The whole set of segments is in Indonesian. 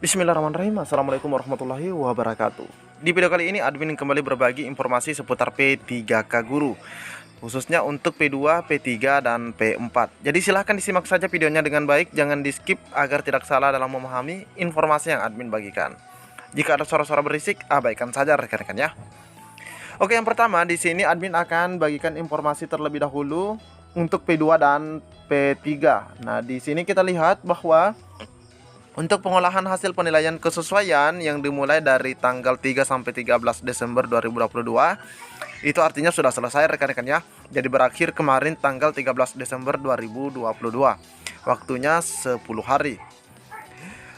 Bismillahirrahmanirrahim. Assalamualaikum warahmatullahi wabarakatuh. Di video kali ini admin kembali berbagi informasi seputar P3K Guru, khususnya untuk P2, P3, dan P4. Jadi silahkan disimak saja videonya dengan baik, jangan di skip agar tidak salah dalam memahami informasi yang admin bagikan. Jika ada suara-suara berisik, abaikan saja rekan-rekan ya. Oke, yang pertama di sini admin akan bagikan informasi terlebih dahulu untuk P2 dan P3. Nah, di sini kita lihat bahwa untuk pengolahan hasil penilaian kesesuaian yang dimulai dari tanggal 3 sampai 13 Desember 2022, itu artinya sudah selesai rekan-rekan ya. Jadi berakhir kemarin tanggal 13 Desember 2022. Waktunya 10 hari.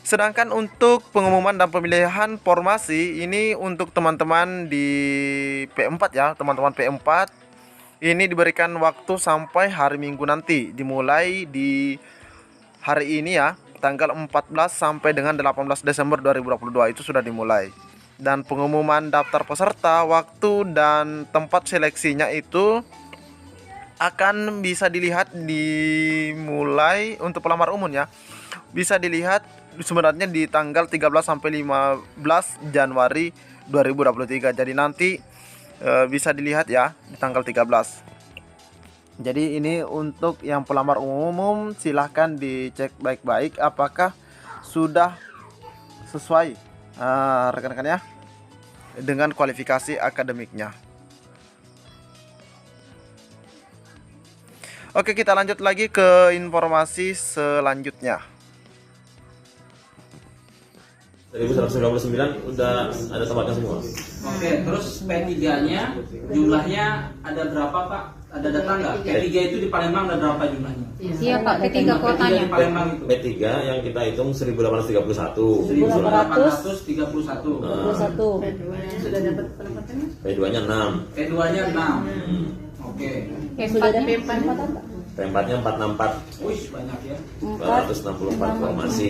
Sedangkan untuk pengumuman dan pemilihan formasi ini untuk teman-teman di P4 ya, teman-teman P4 ini diberikan waktu sampai hari Minggu nanti, dimulai di hari ini ya, tanggal 14 sampai dengan 18 Desember 2022 itu sudah dimulai. Dan pengumuman daftar peserta, waktu dan tempat seleksinya itu akan bisa dilihat dimulai untuk pelamar umum ya. Bisa dilihat sebenarnya di tanggal 13 sampai 15 Januari 2023. Jadi nanti bisa dilihat ya di tanggal 13. Jadi ini untuk yang pelamar umum, silahkan dicek baik-baik apakah sudah sesuai rekan-rekan ya dengan kualifikasi akademiknya. Oke, kita lanjut lagi ke informasi selanjutnya. 1199 udah ada tempatnya semua. Oke, terus P3-nya jumlahnya ada berapa Pak? Ada data nggak? P3 itu di Palembang ada berapa jumlahnya? Iya Pak, P3 kuotanya. Di Palembang itu. P3 yang kita hitung 1831. 1831. 21. Sudah dapat penempatannya? P2-nya 6. P2-nya 6. Oke. Sudah ada P4 P4-nya 464. Wih, banyak ya. 464 formasi.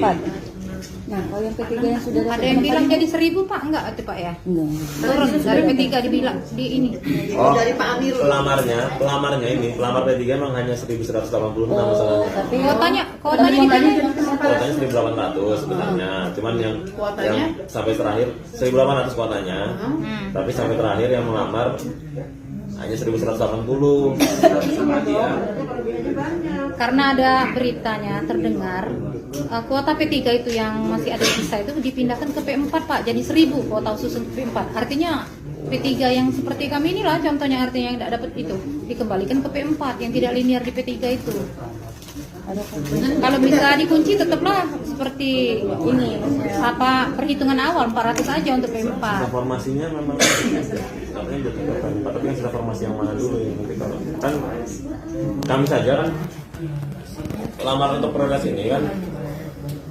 Nah, kalau yang P3 yang sudah Ada yang bilang jadi 1000 Pak, enggak itu Pak ya? enggak. Turun dari P3 dibilang di ini. Oh, dari Pak Amirul. pelamarnya ini, pelamar P3 emang hanya 1186 masalahnya. Tapi Kuotanya gimana? Kuotanya 1800 sebenarnya. Cuman yang sampai terakhir 1800 kuotanya. Tapi sampai terakhir yang melamar hanya 1180. Sama dia. Karena ada beritanya terdengar kuota P3 itu yang masih ada sisa itu dipindahkan ke P4 Pak, jadi 1000 kuota khusus untuk P4. Artinya P3 yang seperti kami inilah contohnya, artinya yang tidak dapat itu dikembalikan ke P4 yang tidak linear di P3 itu. Kalau bisa dikunci tetaplah seperti ini apa perhitungan awal 400 aja untuk P4. Informasinya memang katanya jadi P4, tapi yang sudah formasi yang mana dulu ya nanti kalau kan kami saja kan lamar untuk prioritas ini kan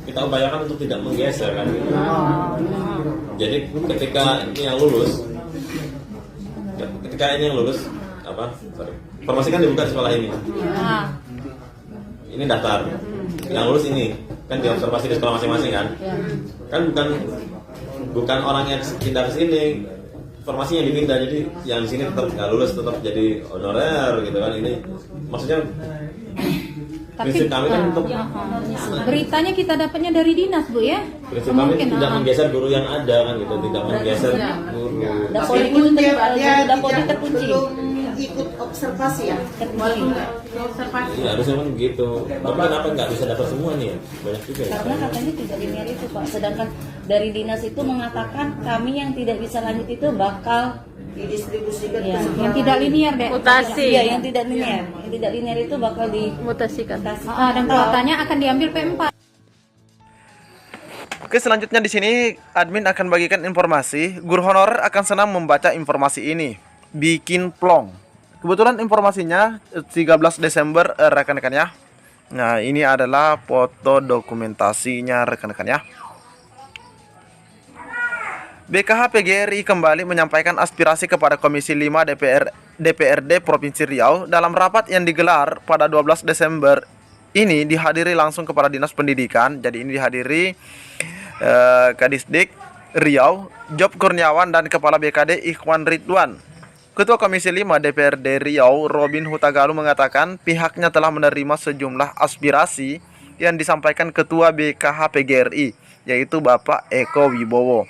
kita upayakan untuk tidak menggeser kan gitu. Jadi ketika ini yang lulus formasi kan dibuka di sekolah ini. Ini daftar yang lulus ini kan diobservasi di sekolah masing-masing kan bukan orang yang pindah ke sini, formasinya dipindah, jadi yang di sini tetap nggak lulus tetap jadi honorer gitu kan. Ini maksudnya prinsip kami kan untuk beritanya kita dapatnya dari dinas Bu ya. prinsip kami tidak menggeser guru yang ada kan gitu, tidak menggeser guru. Meskipun dia terkunci. Ikut observasi ya? Observasi. Iya harusnya kan begitu. Tapi kenapa nggak bisa dapat semua nih ya? Banyak juga ya. karena katanya tidak linear itu Pak. Sedangkan dari dinas itu mengatakan kami yang tidak bisa lanjut itu bakal Didistribusikan ya, Yang tidak linear deh. mutasi. Iya, yang tidak linear. Yang tidak linear itu bakal dimutasikan. Dan kuotanya akan diambil P4. Oke, selanjutnya di sini admin akan bagikan informasi guru honorer akan senang membaca informasi ini. Bikin plong. Kebetulan informasinya 13 Desember rekan-rekan ya. Nah, ini adalah foto dokumentasinya rekan-rekan ya. BKH PGRI kembali menyampaikan aspirasi kepada Komisi 5 DPRD Provinsi Riau dalam rapat yang digelar pada 12 Desember ini dihadiri langsung kepala Dinas Pendidikan. Jadi ini dihadiri Kadisdik Riau, Job Kurniawan dan Kepala BKD Ikhwan Ridwan. Ketua Komisi 5 DPRD Riau, Robin Hutagalu mengatakan pihaknya telah menerima sejumlah aspirasi yang disampaikan Ketua BKH PGRI, yaitu Bapak Eko Wibowo.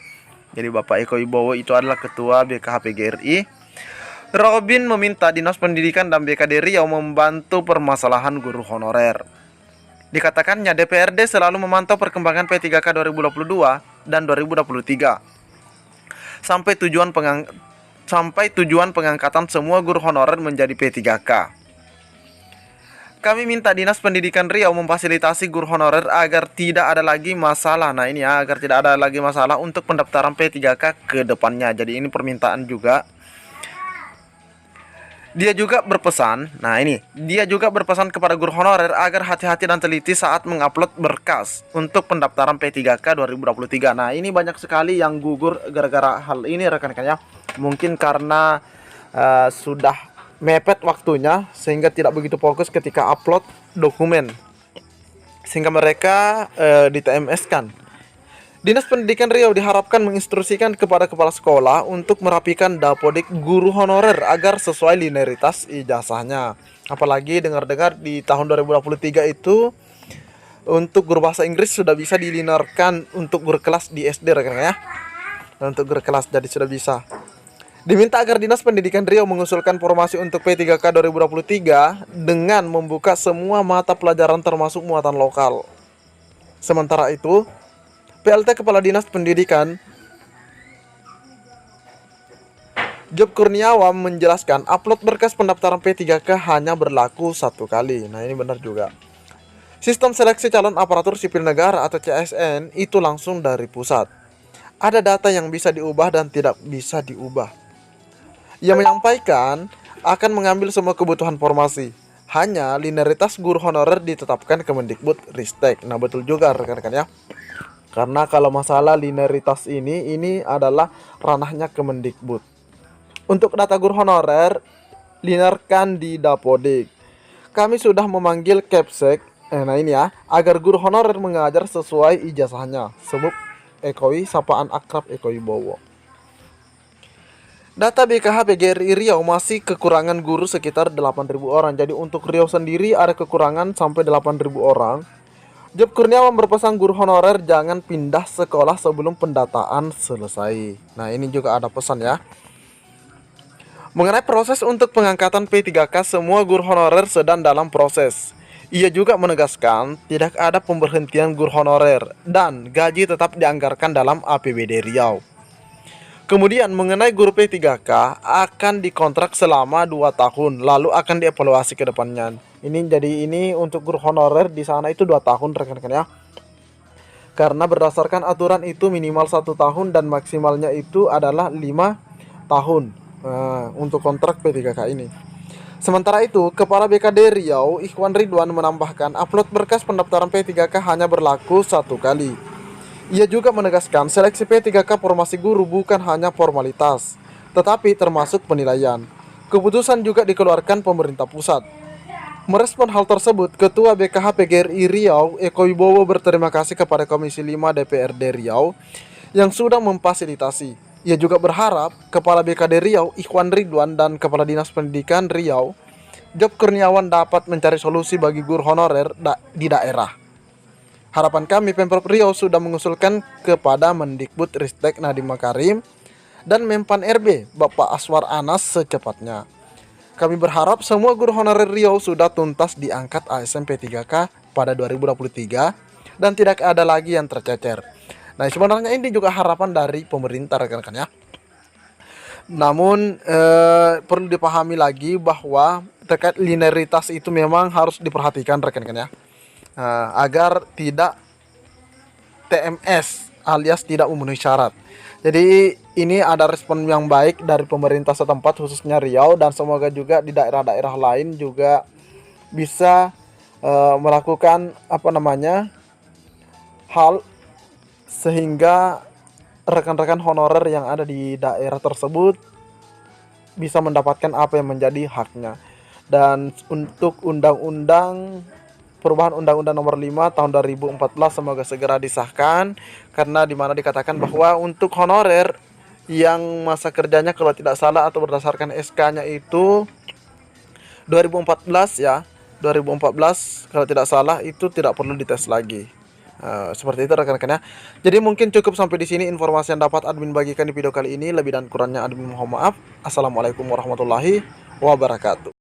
Jadi Bapak Eko Wibowo itu adalah Ketua BKH PGRI. Robin meminta Dinas Pendidikan dan BKD Riau membantu permasalahan guru honorer. Dikatakannya DPRD selalu memantau perkembangan P3K 2022 dan 2023 sampai tujuan pengangkatan semua guru honorer menjadi P3K. Kami minta Dinas Pendidikan Riau memfasilitasi guru honorer agar tidak ada lagi masalah. Nah ini ya, agar tidak ada lagi masalah untuk pendaftaran P3K ke depannya. Jadi ini permintaan juga. Dia juga berpesan kepada guru honorer agar hati-hati dan teliti saat mengupload berkas untuk pendaftaran P3K 2023. Nah, ini banyak sekali yang gugur gara-gara hal ini rekan-rekan ya. Mungkin karena sudah mepet waktunya sehingga tidak begitu fokus ketika upload dokumen. Sehingga mereka di TMS-kan. Dinas Pendidikan Riau diharapkan menginstruksikan kepada kepala sekolah untuk merapikan dapodik guru honorer agar sesuai linearitas ijazahnya. Apalagi dengar-dengar di tahun 2023 itu untuk guru bahasa Inggris sudah bisa dilinearkan untuk guru kelas di SD rekan ya. Untuk guru kelas jadi sudah bisa. Diminta agar Dinas Pendidikan Riau mengusulkan formasi untuk P3K 2023 dengan membuka semua mata pelajaran termasuk muatan lokal. Sementara itu, PLT Kepala Dinas Pendidikan Job Kurniawan menjelaskan upload berkas pendaftaran P3K hanya berlaku 1 kali. Nah ini benar juga. Sistem seleksi calon aparatur sipil negara atau CSN itu langsung dari pusat. Ada data yang bisa diubah dan tidak bisa diubah. Ia menyampaikan akan mengambil semua kebutuhan formasi. Hanya linearitas guru honorer ditetapkan Kemendikbud Ristek. Nah betul juga rekan-rekan ya. Karena kalau masalah linearitas ini adalah ranahnya Kemendikbud. Untuk data guru honorer, linearkan di Dapodik. Kami sudah memanggil Kepsek, nah ini ya, agar guru honorer mengajar sesuai ijazahnya. Sebut Ekoi, sapaan akrab Ekoi Bowo. Data BKH PGRI Riau masih kekurangan guru sekitar 8.000 orang. Jadi untuk Riau sendiri ada kekurangan sampai 8.000 orang. Job Kurniawan berpesan guru honorer jangan pindah sekolah sebelum pendataan selesai. Nah ini juga ada pesan ya. Mengenai proses untuk pengangkatan P3K, semua guru honorer sedang dalam proses. Ia juga menegaskan tidak ada pemberhentian guru honorer dan gaji tetap dianggarkan dalam APBD Riau. Kemudian mengenai guru P3K akan dikontrak selama 2 tahun, lalu akan dievaluasi ke depannya. Ini untuk guru honorer di sana itu 2 tahun rekan-rekan ya. Karena berdasarkan aturan itu minimal 1 tahun dan maksimalnya itu adalah 5 tahun untuk kontrak P3K ini. Sementara itu, Kepala BKD Riau Ikhwan Ridwan menambahkan upload berkas pendaftaran P3K hanya berlaku 1 kali. Ia juga menegaskan seleksi P3K formasi guru bukan hanya formalitas, tetapi termasuk penilaian. Keputusan juga dikeluarkan pemerintah pusat. Merespon hal tersebut, Ketua BKH PGRI Riau Eko Wibowo berterima kasih kepada Komisi 5 DPRD Riau yang sudah memfasilitasi. Ia juga berharap Kepala BKD Riau Ikhwan Ridwan dan Kepala Dinas Pendidikan Riau Job Kurniawan dapat mencari solusi bagi guru honorer di daerah. Harapan kami Pemprov Riau sudah mengusulkan kepada Mendikbud Ristek Nadiem Makarim dan Mempan RB Bapak Aswar Anas secepatnya. Kami berharap semua guru honorer Riau sudah tuntas diangkat ASN P3K pada 2023 dan tidak ada lagi yang tercecer. Nah sebenarnya ini juga harapan dari pemerintah rekan-rekan ya. Namun perlu dipahami lagi bahwa terkait linearitas itu memang harus diperhatikan rekan-rekan ya. Agar tidak TMS alias tidak memenuhi syarat. Jadi ini ada respon yang baik dari pemerintah setempat khususnya Riau dan semoga juga di daerah-daerah lain juga bisa melakukan hal sehingga rekan-rekan honorer yang ada di daerah tersebut bisa mendapatkan apa yang menjadi haknya. Dan untuk perubahan Undang-Undang Nomor 5 Tahun 2014 semoga segera disahkan, karena dimana dikatakan bahwa untuk honorer yang masa kerjanya kalau tidak salah atau berdasarkan SK-nya itu 2014 ya, 2014 kalau tidak salah itu tidak perlu dites lagi. Seperti itu rekan-rekan ya. Jadi mungkin cukup sampai di sini informasi yang dapat admin bagikan di video kali ini. Lebih dan kurangnya admin mohon maaf. Assalamualaikum warahmatullahi wabarakatuh.